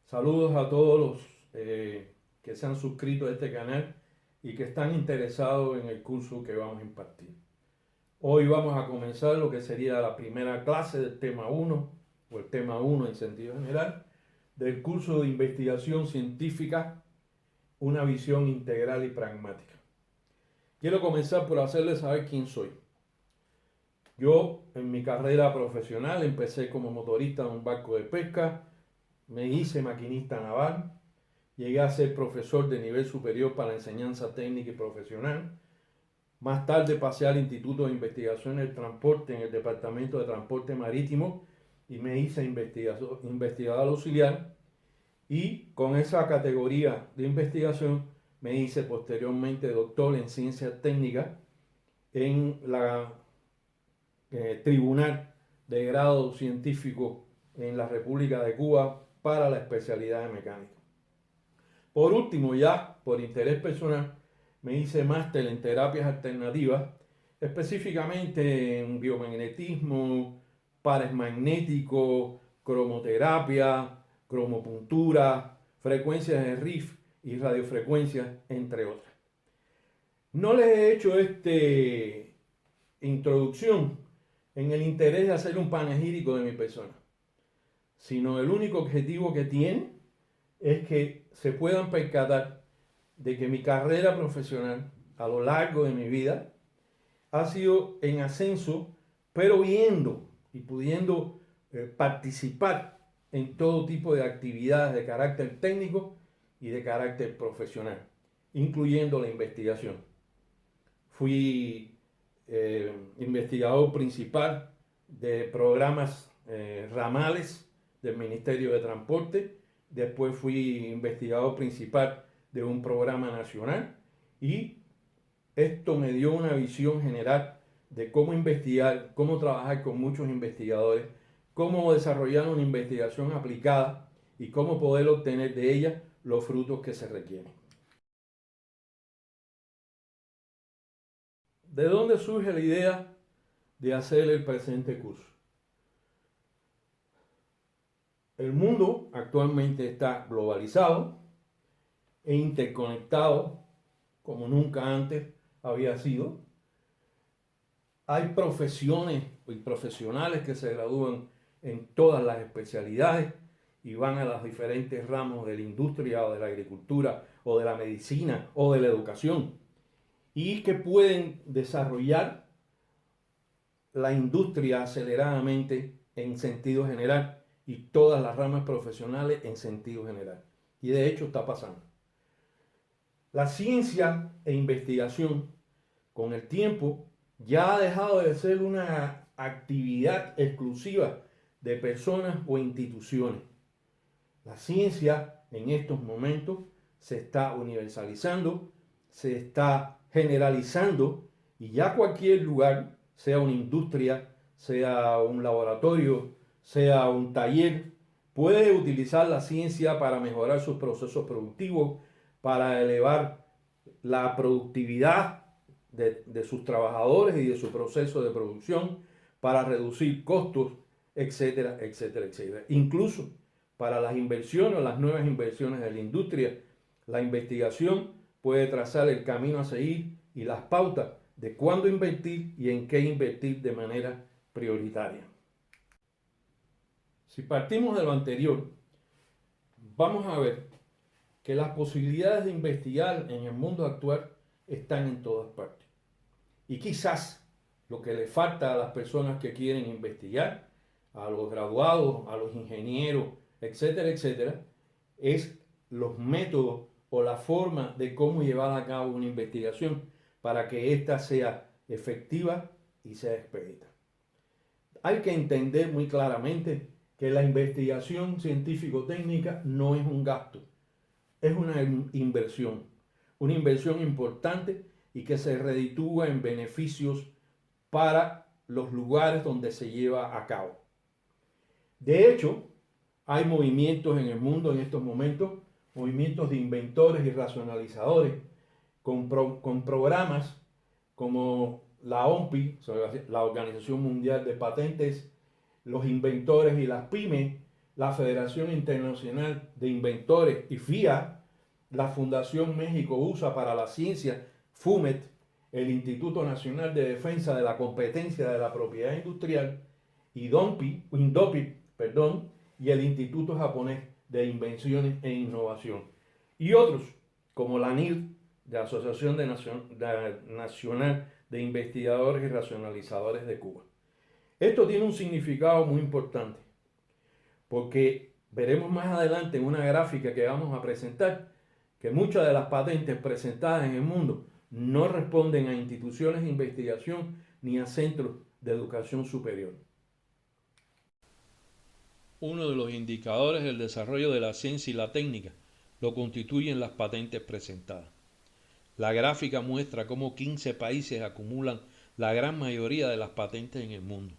Saludos a todos los que se han suscrito a este canal y que están interesados en el curso que vamos a impartir. Hoy vamos a comenzar lo que sería la primera clase del tema 1 o el tema 1 en sentido general del curso de investigación científica, una visión integral y pragmática. Quiero comenzar por hacerles saber quién soy. Yo en mi carrera profesional empecé como motorista de un barco de pesca, me hice maquinista naval, llegué a ser profesor de nivel superior para enseñanza técnica y profesional. Más tarde pasé al Instituto de Investigación del Transporte en el Departamento de Transporte Marítimo y me hice investigador auxiliar. Y con esa categoría de investigación me hice posteriormente doctor en ciencias técnicas en la Tribunal de Grado Científico en la República de Cuba para la especialidad de mecánica. Por último, ya por interés personal, me hice máster en terapias alternativas, específicamente en biomagnetismo, pares magnéticos, cromoterapia, cromopuntura, frecuencias de Riff y radiofrecuencias, entre otras. No les he hecho esta introducción en el interés de hacer un panegírico de mi persona, sino el único objetivo que tiene es que se puedan percatar de que mi carrera profesional a lo largo de mi vida ha sido en ascenso, pero viendo y pudiendo participar en todo tipo de actividades de carácter técnico y de carácter profesional, incluyendo la investigación. Fui investigador principal de programas ramales del Ministerio de Transporte. Después fui investigador principal de un programa nacional y esto me dio una visión general de cómo investigar, cómo trabajar con muchos investigadores, cómo desarrollar una investigación aplicada y cómo poder obtener de ella los frutos que se requieren. ¿De dónde surge la idea de hacer el presente curso? El mundo actualmente está globalizado e interconectado como nunca antes había sido. Hay profesiones y profesionales que se gradúan en todas las especialidades y van a los diferentes ramos de la industria o de la agricultura o de la medicina o de la educación y que pueden desarrollar la industria aceleradamente en sentido general y todas las ramas profesionales en sentido general. Y de hecho está pasando. La ciencia e investigación con el tiempo ya ha dejado de ser una actividad exclusiva de personas o instituciones. La ciencia en estos momentos se está universalizando, se está generalizando y ya cualquier lugar, sea una industria, sea un laboratorio, sea un taller, puede utilizar la ciencia para mejorar sus procesos productivos, para elevar la productividad de sus trabajadores y de su proceso de producción, para reducir costos, etcétera, etcétera, etcétera. Incluso para las inversiones o las nuevas inversiones de la industria, la investigación puede trazar el camino a seguir y las pautas de cuándo invertir y en qué invertir de manera prioritaria. Si partimos de lo anterior, vamos a ver que las posibilidades de investigar en el mundo actual están en todas partes. Y quizás lo que le falta a las personas que quieren investigar, a los graduados, a los ingenieros, etcétera, etcétera, es los métodos o la forma de cómo llevar a cabo una investigación para que ésta sea efectiva y sea expedita. Hay que entender muy claramente que la investigación científico-técnica no es un gasto, es una inversión importante y que se reditúa en beneficios para los lugares donde se lleva a cabo. De hecho, hay movimientos en el mundo en estos momentos, movimientos de inventores y racionalizadores con programas como la OMPI, la Organización Mundial de Patentes, los inventores y las pymes, la Federación Internacional de Inventores y FIA, la Fundación México-USA para la Ciencia, FUMET, el Instituto Nacional de Defensa de la Competencia de la Propiedad Industrial, INDOPI, y el Instituto Japonés de Invenciones e Innovación, y otros como la NIR, de la Asociación Nacional de Investigadores y Racionalizadores de Cuba. Esto tiene un significado muy importante, porque veremos más adelante en una gráfica que vamos a presentar que muchas de las patentes presentadas en el mundo no responden a instituciones de investigación ni a centros de educación superior. Uno de los indicadores del desarrollo de la ciencia y la técnica lo constituyen las patentes presentadas. La gráfica muestra cómo 15 países acumulan la gran mayoría de las patentes en el mundo,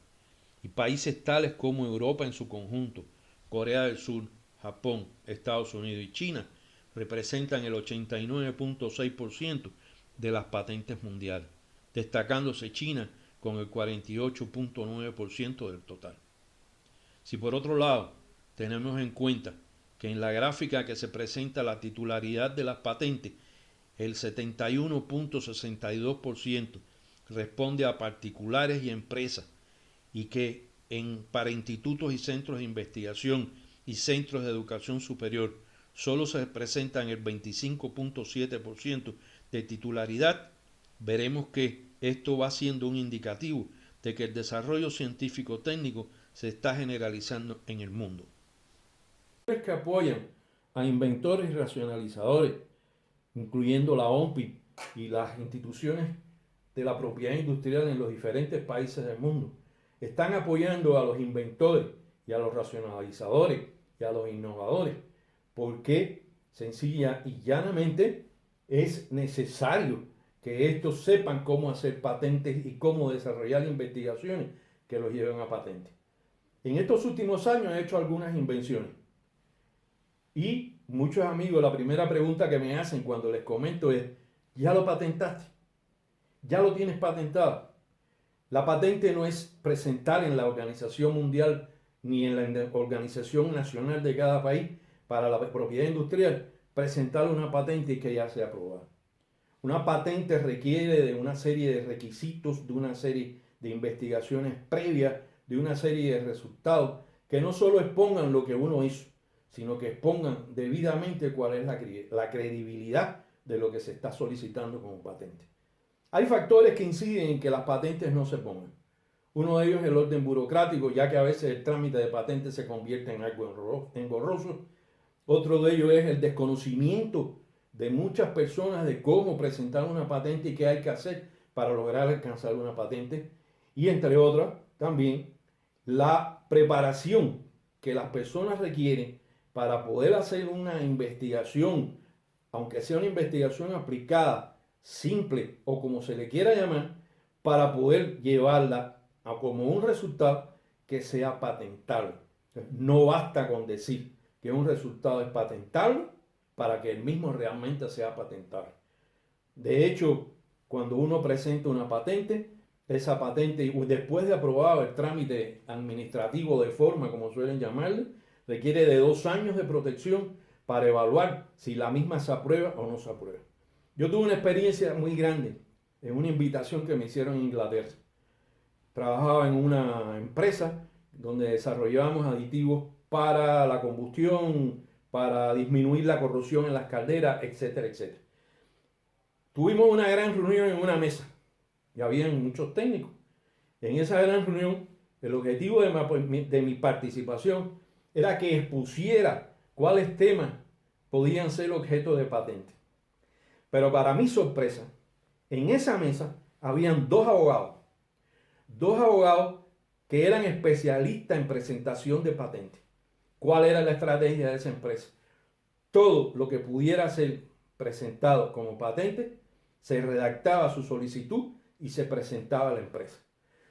y países tales como Europa en su conjunto, Corea del Sur, Japón, Estados Unidos y China representan el 89.6% de las patentes mundiales, destacándose China con el 48.9% del total. Si por otro lado tenemos en cuenta que en la gráfica que se presenta la titularidad de las patentes, el 71.62% responde a particulares y empresas, y que para institutos y centros de investigación y centros de educación superior solo se presentan el 25.7% de titularidad, veremos que esto va siendo un indicativo de que el desarrollo científico-técnico se está generalizando en el mundo. Que apoyan a inventores y racionalizadores, incluyendo la OMPI y las instituciones de la propiedad industrial en los diferentes países del mundo, están apoyando a los inventores y a los racionalizadores y a los innovadores, porque sencilla y llanamente es necesario que estos sepan cómo hacer patentes y cómo desarrollar investigaciones que los lleven a patente. En estos últimos años he hecho algunas invenciones y muchos amigos, la primera pregunta que me hacen cuando les comento es: ¿ya lo patentaste? ¿Ya lo tienes patentado? La patente no es presentar en la Organización Mundial ni en la Organización Nacional de cada país para la propiedad industrial, presentar una patente y que ya sea aprobada. Una patente requiere de una serie de requisitos, de una serie de investigaciones previas, de una serie de resultados que no solo expongan lo que uno hizo, sino que expongan debidamente cuál es la credibilidad de lo que se está solicitando como patente. Hay factores que inciden en que las patentes no se pongan. Uno de ellos es el orden burocrático, ya que a veces el trámite de patente se convierte en algo engorroso. Otro de ellos es el desconocimiento de muchas personas de cómo presentar una patente y qué hay que hacer para lograr alcanzar una patente. Y entre otras, también la preparación que las personas requieren para poder hacer una investigación, aunque sea una investigación aplicada, simple o como se le quiera llamar, para poder llevarla a como un resultado que sea patentable. No basta con decir que un resultado es patentable para que el mismo realmente sea patentable. De hecho, cuando uno presenta una patente, esa patente, después de aprobado el trámite administrativo de forma, como suelen llamarle, requiere de 2 años de protección para evaluar si la misma se aprueba o no se aprueba. Yo tuve una experiencia muy grande en una invitación que me hicieron en Inglaterra. Trabajaba en una empresa donde desarrollábamos aditivos para la combustión, para disminuir la corrosión en las calderas, etcétera, etcétera. Tuvimos una gran reunión en una mesa y habían muchos técnicos. En esa gran reunión, el objetivo de mi participación era que expusiera cuáles temas podían ser objeto de patente. Pero para mi sorpresa, en esa mesa habían dos abogados que eran especialistas en presentación de patentes. ¿Cuál era la estrategia de esa empresa? Todo lo que pudiera ser presentado como patente, se redactaba su solicitud y se presentaba a la empresa.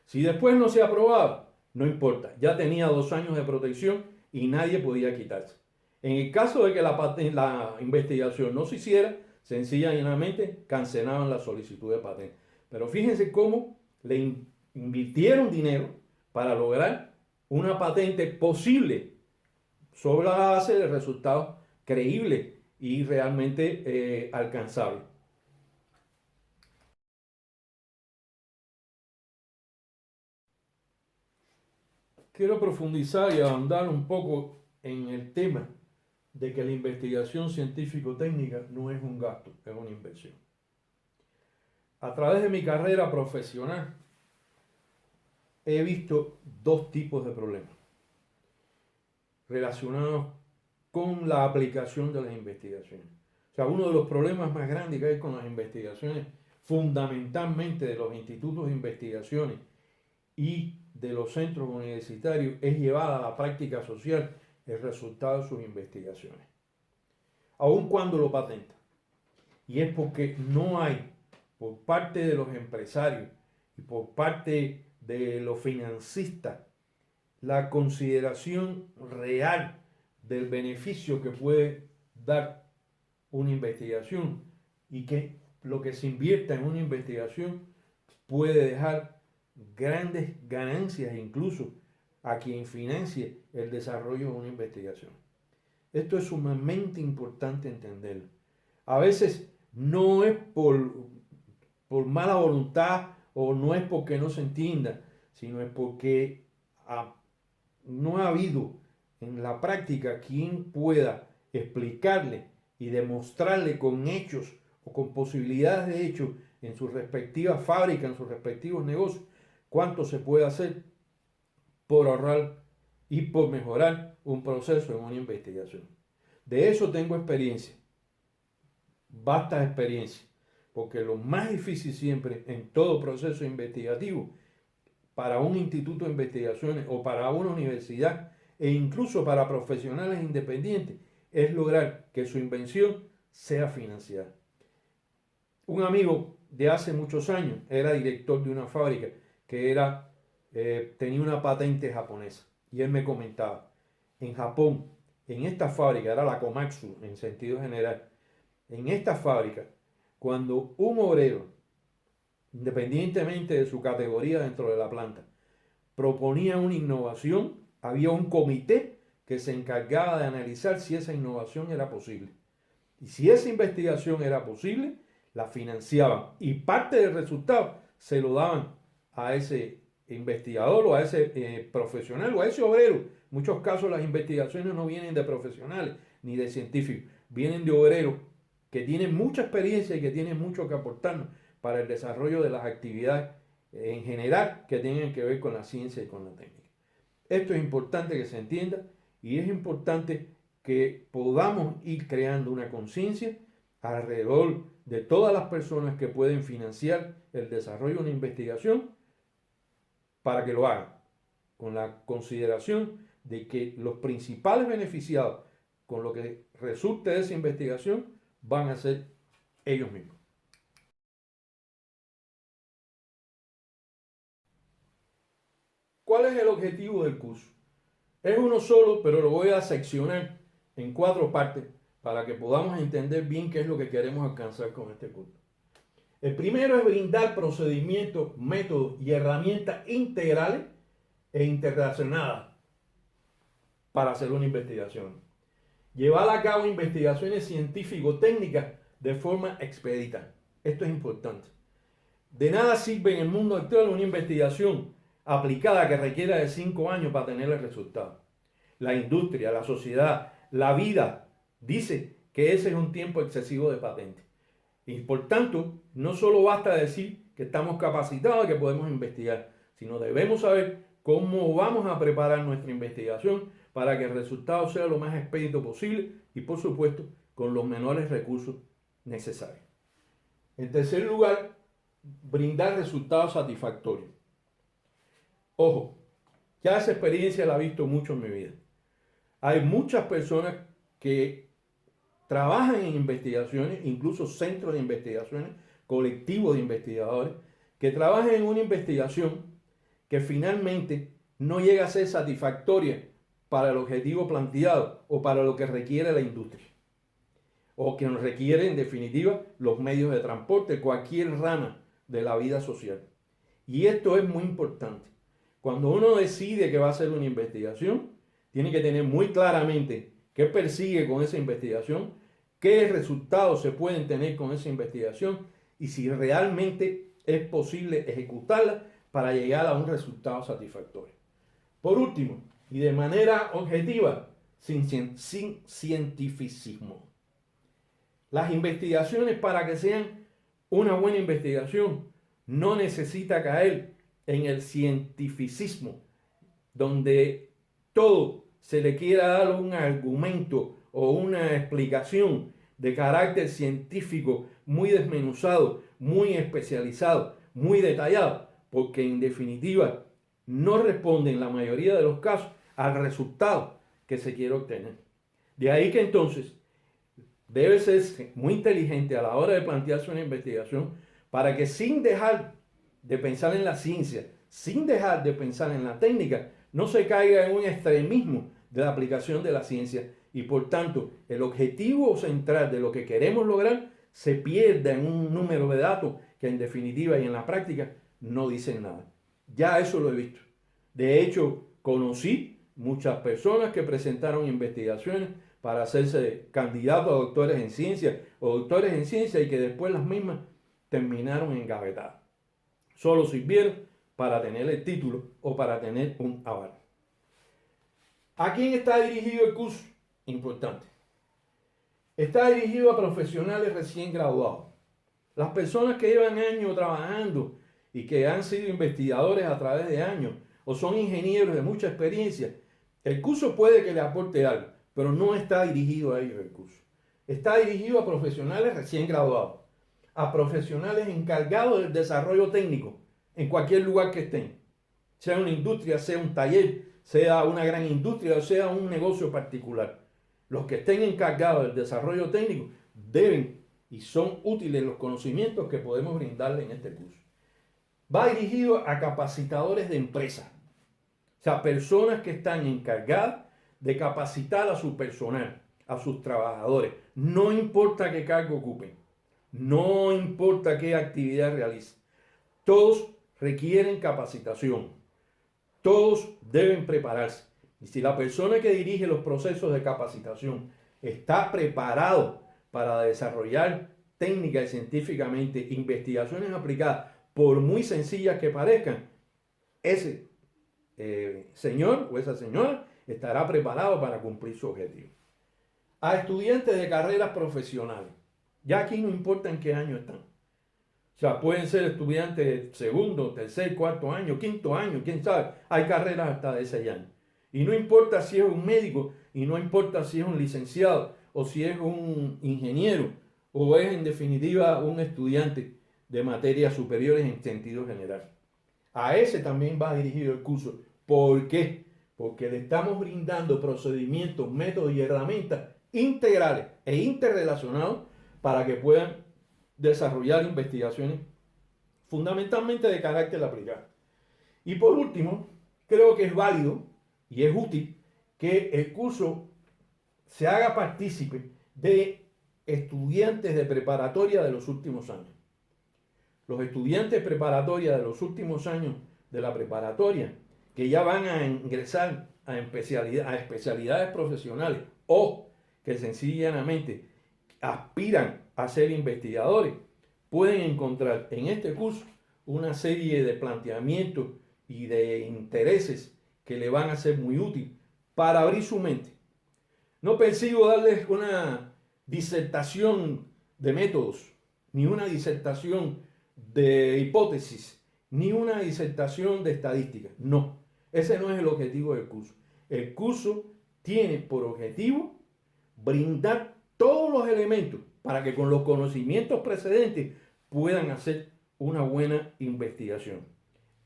Si después no se aprobaba, no importa, ya tenía 2 años de protección y nadie podía quitarse. En el caso de que la investigación no se hiciera, sencillamente cancelaban la solicitud de patente. Pero fíjense cómo le invirtieron dinero para lograr una patente posible sobre la base de resultados creíbles y realmente alcanzables. Quiero profundizar y ahondar un poco en el tema de que la investigación científico-técnica no es un gasto, es una inversión. A través de mi carrera profesional he visto dos tipos de problemas relacionados con la aplicación de las investigaciones. O sea, uno de los problemas más grandes que hay con las investigaciones, fundamentalmente de los institutos de investigaciones y de los centros universitarios, es llevar a la práctica social el resultado de sus investigaciones, aun cuando lo patentan. Y es porque no hay, por parte de los empresarios y por parte de los financistas, la consideración real del beneficio que puede dar una investigación y que lo que se invierta en una investigación puede dejar grandes ganancias incluso a quien financie el desarrollo de una investigación. Esto es sumamente importante entenderlo. A veces no es por mala voluntad o no es porque no se entienda, sino es porque no ha habido en la práctica quien pueda explicarle y demostrarle con hechos o con posibilidades de hecho en sus respectivas fábricas, en sus respectivos negocios, cuánto se puede hacer por ahorrar y por mejorar un proceso en una investigación. De eso tengo experiencia, vasta experiencia, porque lo más difícil siempre en todo proceso investigativo para un instituto de investigaciones o para una universidad e incluso para profesionales independientes es lograr que su invención sea financiada. Un amigo de hace muchos años era director de una fábrica que tenía una patente japonesa y él me comentaba, en Japón, en esta fábrica, era la Komatsu en sentido general, en esta fábrica, cuando un obrero, independientemente de su categoría dentro de la planta, proponía una innovación, había un comité que se encargaba de analizar si esa innovación era posible. Y si esa investigación era posible, la financiaban y parte del resultado se lo daban a ese investigador o a ese profesional o a ese obrero. En muchos casos las investigaciones no vienen de profesionales ni de científicos, vienen de obreros que tienen mucha experiencia y que tienen mucho que aportarnos para el desarrollo de las actividades en general que tengan que ver con la ciencia y con la técnica. Esto es importante que se entienda y es importante que podamos ir creando una conciencia alrededor de todas las personas que pueden financiar el desarrollo de una investigación para que lo hagan, con la consideración de que los principales beneficiados con lo que resulte de esa investigación van a ser ellos mismos. ¿Cuál es el objetivo del curso? Es uno solo, pero lo voy a seccionar en 4 partes para que podamos entender bien qué es lo que queremos alcanzar con este curso. El primero es brindar procedimientos, métodos y herramientas integrales e interrelacionadas para hacer una investigación. Llevar a cabo investigaciones científico-técnicas de forma expedita. Esto es importante. De nada sirve en el mundo actual una investigación aplicada que requiera de 5 años para tener el resultado. La industria, la sociedad, la vida dice que ese es un tiempo excesivo de patente. Y por tanto, no solo basta decir que estamos capacitados y que podemos investigar, sino debemos saber cómo vamos a preparar nuestra investigación para que el resultado sea lo más expedito posible y, por supuesto, con los menores recursos necesarios. En tercer lugar, brindar resultados satisfactorios. Ojo, ya esa experiencia la he visto mucho en mi vida. Hay muchas personas que trabajan en investigaciones, incluso centros de investigaciones, colectivos de investigadores, que trabajan en una investigación que finalmente no llega a ser satisfactoria para el objetivo planteado o para lo que requiere la industria, o que requiere en definitiva los medios de transporte, cualquier rama de la vida social. Y esto es muy importante. Cuando uno decide que va a hacer una investigación, tiene que tener muy claramente qué persigue con esa investigación, qué resultados se pueden tener con esa investigación y si realmente es posible ejecutarla para llegar a un resultado satisfactorio. Por último, y de manera objetiva, sin cientificismo. Las investigaciones, para que sean una buena investigación, no necesita caer en el cientificismo, donde todo se le quiera dar un argumento o una explicación de carácter científico muy desmenuzado, muy especializado, muy detallado, porque en definitiva no responde en la mayoría de los casos al resultado que se quiere obtener. De ahí que entonces debe ser muy inteligente a la hora de plantearse una investigación para que sin dejar de pensar en la ciencia, sin dejar de pensar en la técnica, no se caiga en un extremismo de la aplicación de la ciencia y por tanto el objetivo central de lo que queremos lograr se pierda en un número de datos que en definitiva y en la práctica no dicen nada. Ya eso lo he visto. De hecho, conocí muchas personas que presentaron investigaciones para hacerse candidatos a doctores en ciencia o doctores en ciencia y que después las mismas terminaron engavetadas. Solo sirvieron para tener el título o para tener un aval. ¿A quién está dirigido el curso? Importante. Está dirigido a profesionales recién graduados. Las personas que llevan años trabajando y que han sido investigadores a través de años o son ingenieros de mucha experiencia, el curso puede que le aporte algo, pero no está dirigido a ellos el curso. Está dirigido a profesionales recién graduados, a profesionales encargados del desarrollo técnico en cualquier lugar que estén, sea una industria, sea un taller, sea una gran industria o sea un negocio particular. Los que estén encargados del desarrollo técnico deben y son útiles los conocimientos que podemos brindarle en este curso. Va dirigido a capacitadores de empresas, o sea, personas que están encargadas de capacitar a su personal, a sus trabajadores. No importa qué cargo ocupen, no importa qué actividad realicen. Todos requieren capacitación, todos deben prepararse. Y si la persona que dirige los procesos de capacitación está preparado para desarrollar técnica y científicamente investigaciones aplicadas, por muy sencillas que parezcan, ese señor o esa señora estará preparado para cumplir su objetivo. A estudiantes de carreras profesionales, ya aquí no importa en qué año están. O sea, pueden ser estudiantes de segundo, tercer, cuarto año, quinto año, quién sabe. Hay carreras hasta de 6 años. Y no importa si es un médico, y no importa si es un licenciado, o si es un ingeniero, o es en definitiva un estudiante de materias superiores en sentido general. A ese también va dirigido el curso. ¿Por qué? Porque le estamos brindando procedimientos, métodos y herramientas integrales e interrelacionados para que puedan desarrollar investigaciones fundamentalmente de carácter aplicado. Y por último, creo que es válido y es útil que el curso se haga partícipe de estudiantes de preparatoria de los últimos años. Los estudiantes preparatorios de los últimos años de la preparatoria, que ya van a ingresar a especialidades profesionales o que sencillamente aspiran a ser investigadores, pueden encontrar en este curso una serie de planteamientos y de intereses que le van a ser muy útiles para abrir su mente. No persigo darles una disertación de métodos, ni una disertación de hipótesis, ni una disertación de estadística. No, ese no es el objetivo del curso. El curso tiene por objetivo brindar todos los elementos para que con los conocimientos precedentes puedan hacer una buena investigación.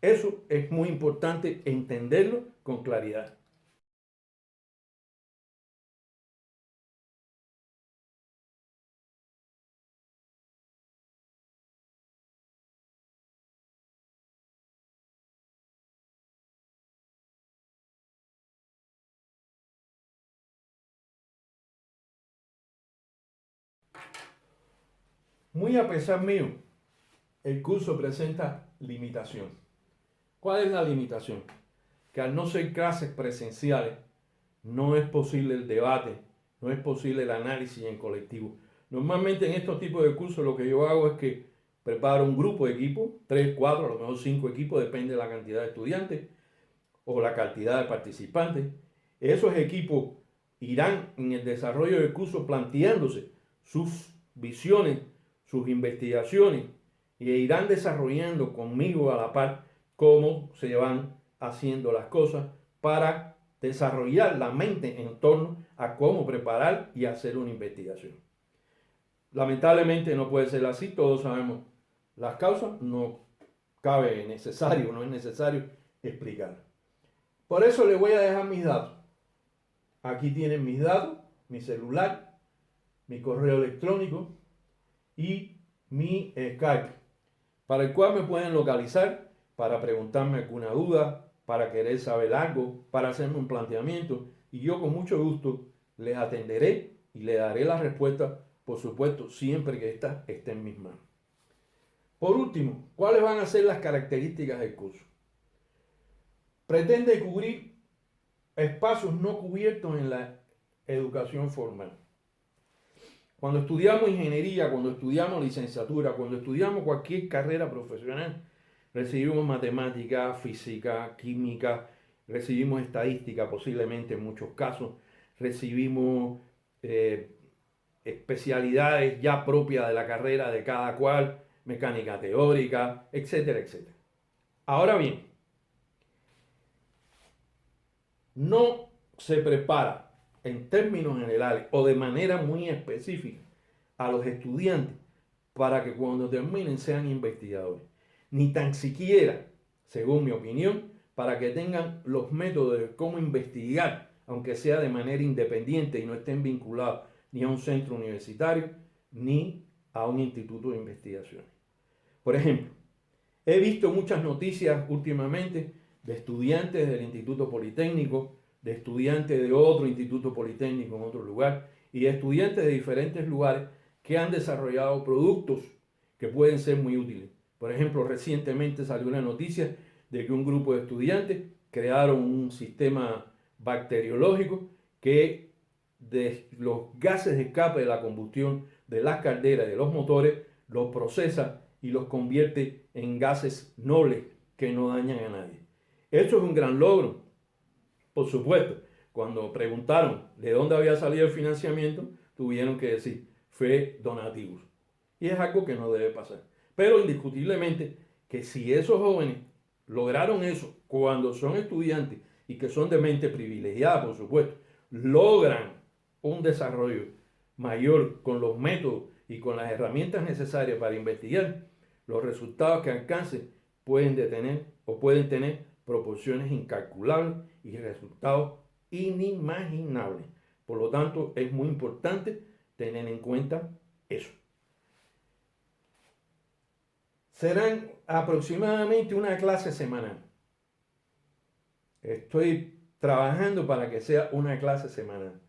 Eso es muy importante entenderlo con claridad. Muy a pesar mío, el curso presenta limitación. ¿Cuál es la limitación? Que al no ser clases presenciales, no es posible el debate, no es posible el análisis en colectivo. Normalmente en estos tipos de cursos lo que yo hago es que preparo un grupo de equipos, 3, 4, a lo mejor 5 equipos, depende de la cantidad de estudiantes o la cantidad de participantes. Esos equipos irán en el desarrollo del curso planteándose sus visiones, sus investigaciones y irán desarrollando conmigo a la par cómo se van haciendo las cosas para desarrollar la mente en torno a cómo preparar y hacer una investigación. Lamentablemente no puede ser así, todos sabemos las causas, no cabe necesario, no es necesario explicar. Por eso les voy a dejar mis datos. Aquí tienen mis datos, mi celular, mi correo electrónico y mi Skype, para el cual me pueden localizar para preguntarme alguna duda, para querer saber algo, para hacerme un planteamiento, y yo con mucho gusto les atenderé y les daré la respuesta, por supuesto, siempre que ésta esté en mis manos. Por último, ¿cuáles van a ser las características del curso? Pretende cubrir espacios no cubiertos en la educación formal. Cuando estudiamos ingeniería, cuando estudiamos licenciatura, cuando estudiamos cualquier carrera profesional, recibimos matemática, física, química, recibimos estadística posiblemente en muchos casos, recibimos especialidades ya propias de la carrera de cada cual, mecánica teórica, etcétera, etcétera. Ahora bien, no se prepara en términos generales o de manera muy específica a los estudiantes para que cuando terminen sean investigadores, ni tan siquiera, según mi opinión, para que tengan los métodos de cómo investigar, aunque sea de manera independiente y no estén vinculados ni a un centro universitario ni a un instituto de investigación. Por ejemplo, he visto muchas noticias últimamente de estudiantes del Instituto Politécnico, de estudiantes de otro Instituto Politécnico en otro lugar y de estudiantes de diferentes lugares que han desarrollado productos que pueden ser muy útiles. Por ejemplo, recientemente salió una noticia de que un grupo de estudiantes crearon un sistema bacteriológico que de los gases de escape de la combustión de las calderas y de los motores los procesa y los convierte en gases nobles que no dañan a nadie. Esto es un gran logro. Por supuesto, cuando preguntaron de dónde había salido el financiamiento, tuvieron que decir, fue donativos. Y es algo que no debe pasar. Pero indiscutiblemente que si esos jóvenes lograron eso cuando son estudiantes y que son de mente privilegiada, por supuesto, logran un desarrollo mayor con los métodos y con las herramientas necesarias para investigar, los resultados que alcancen pueden tener proporciones incalculables y resultados inimaginables. Por lo tanto, es muy importante tener en cuenta eso. Serán aproximadamente una clase semanal. Estoy trabajando para que sea una clase semanal.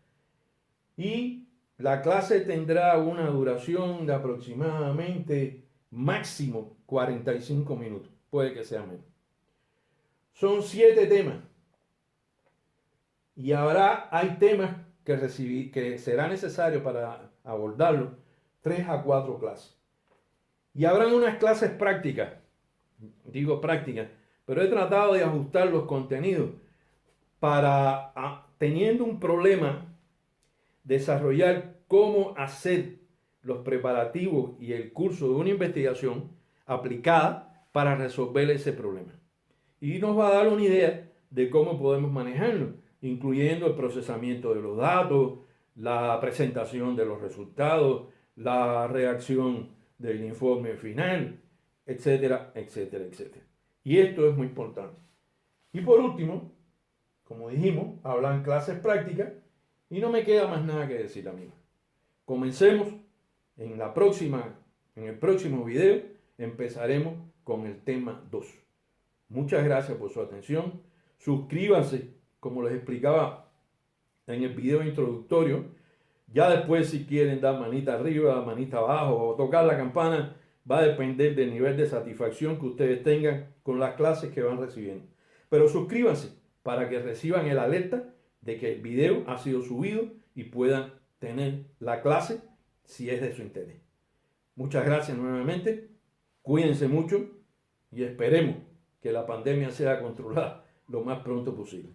Y la clase tendrá una duración de aproximadamente máximo 45 minutos. Puede que sea menos. Son 7 temas. Y hay temas que será necesario para abordarlos 3 a 4 clases. Y habrán unas clases prácticas, digo prácticas, pero he tratado de ajustar los contenidos para, teniendo un problema, desarrollar cómo hacer los preparativos y el curso de una investigación aplicada para resolver ese problema. Y nos va a dar una idea de cómo podemos manejarlo, incluyendo el procesamiento de los datos, la presentación de los resultados, la redacción del informe final, etcétera, etcétera, etcétera. Y esto es muy importante. Y por último, como dijimos, hablan clases prácticas y no me queda más nada que decir, amigos. Comencemos en el próximo video, empezaremos con el tema 2. Muchas gracias por su atención. Suscríbanse, como les explicaba en el video introductorio. Ya después, si quieren dar manita arriba, manita abajo o tocar la campana, va a depender del nivel de satisfacción que ustedes tengan con las clases que van recibiendo. Pero suscríbanse para que reciban el alerta de que el video ha sido subido y puedan tener la clase si es de su interés. Muchas gracias nuevamente, cuídense mucho y esperemos que la pandemia sea controlada lo más pronto posible.